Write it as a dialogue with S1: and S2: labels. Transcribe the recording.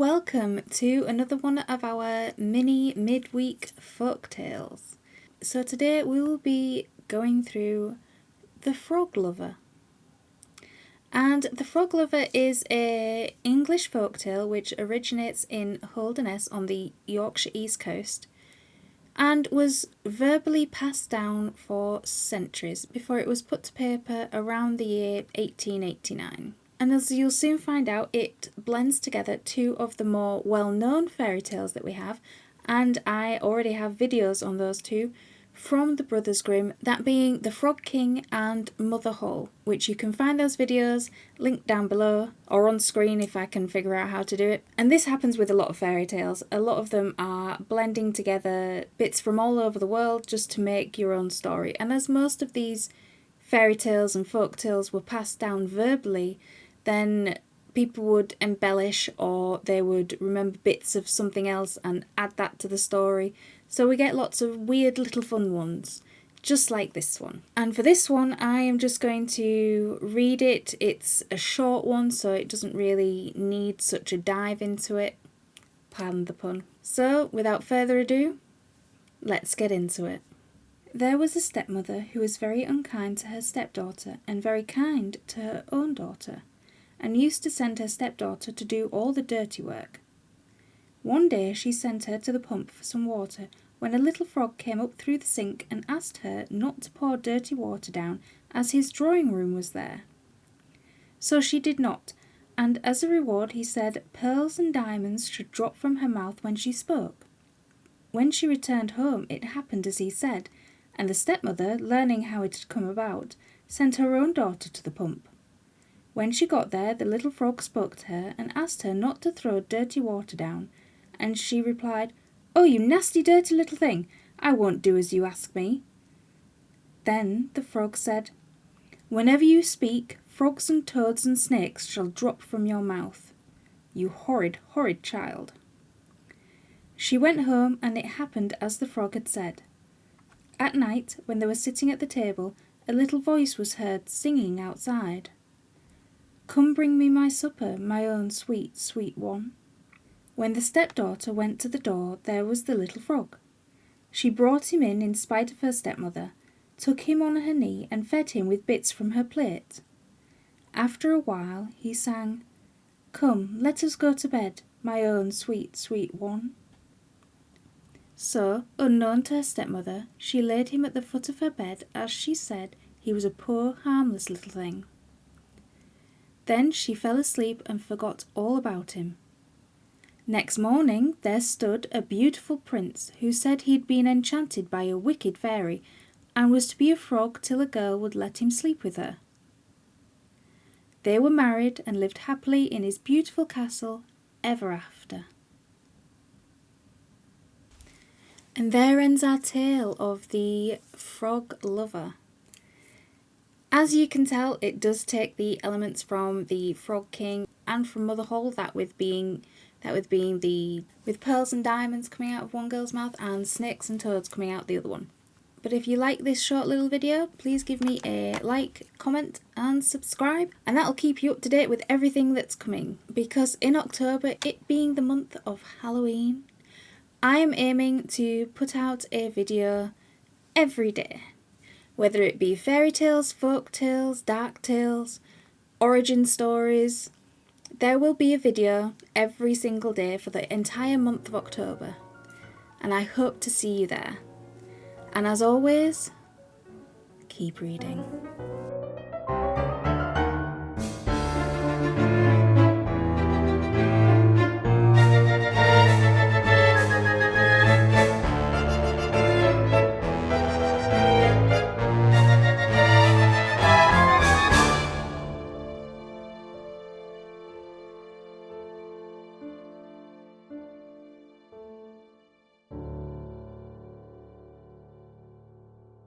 S1: welcome to another one of our mini midweek folktales. So today we will be going through The Frog Lover. And The Frog Lover is an English folktale which originates in Holderness on the Yorkshire East Coast and was verbally passed down for centuries before it was put to paper around the year 1889. And as you'll soon find out, it blends together two of the more well-known fairy tales that we have, and I already have videos on those two from the Brothers Grimm, that being The Frog King and Mother Holle, which you can find those videos linked down below or on screen if I can figure out how to do it. And this happens with a lot of fairy tales. A lot of them are blending together bits from all over the world just to make your own story. And as most of these fairy tales and folk tales were passed down verbally, then people would embellish or they would remember bits of something else and add that to the story. So we get lots of weird little fun ones, just like this one. And for this one, I am just going to read it. It's a short one, so it doesn't really need such a dive into it. Pardon the pun. So, without further ado, let's get into it. There was a stepmother who was very unkind to her stepdaughter and very kind to her own daughter, and used to send her stepdaughter to do all the dirty work. One day she sent her to the pump for some water when a little frog came up through the sink and asked her not to pour dirty water down as his drawing room was there. So she did not, and as a reward he said pearls and diamonds should drop from her mouth when she spoke. When she returned home it happened as he said, and the stepmother, learning how it had come about, sent her own daughter to the pump. When she got there, the little frog spoke to her and asked her not to throw dirty water down, and she replied, "Oh, you nasty dirty little thing, I won't do as you ask me." Then the frog said, "Whenever you speak, frogs and toads and snakes shall drop from your mouth. You horrid, horrid child." She went home, and it happened as the frog had said. At night, when they were sitting at the table, a little voice was heard singing outside. "Come bring me my supper, my own sweet, sweet one." When the stepdaughter went to the door, there was the little frog. She brought him in spite of her stepmother, took him on her knee and fed him with bits from her plate. After a while he sang, "Come, let us go to bed, my own sweet, sweet one." So, unknown to her stepmother, she laid him at the foot of her bed as she said he was a poor, harmless little thing. Then she fell asleep and forgot all about him. Next morning there stood a beautiful prince who said he'd been enchanted by a wicked fairy and was to be a frog till a girl would let him sleep with her. They were married and lived happily in his beautiful castle ever after. And there ends our tale of the Frog Lover. As you can tell, it does take the elements from the Frog King and from Mother Holle, with pearls and diamonds coming out of one girl's mouth and snakes and toads coming out the other one. But if you like this short little video, please give me a like, comment and subscribe, and that'll keep you up to date with everything that's coming. Because in October, it being the month of Halloween, I am aiming to put out a video every day. Whether it be fairy tales, folk tales, dark tales, origin stories, there will be a video every single day for the entire month of October. And I hope to see you there. And as always, keep reading.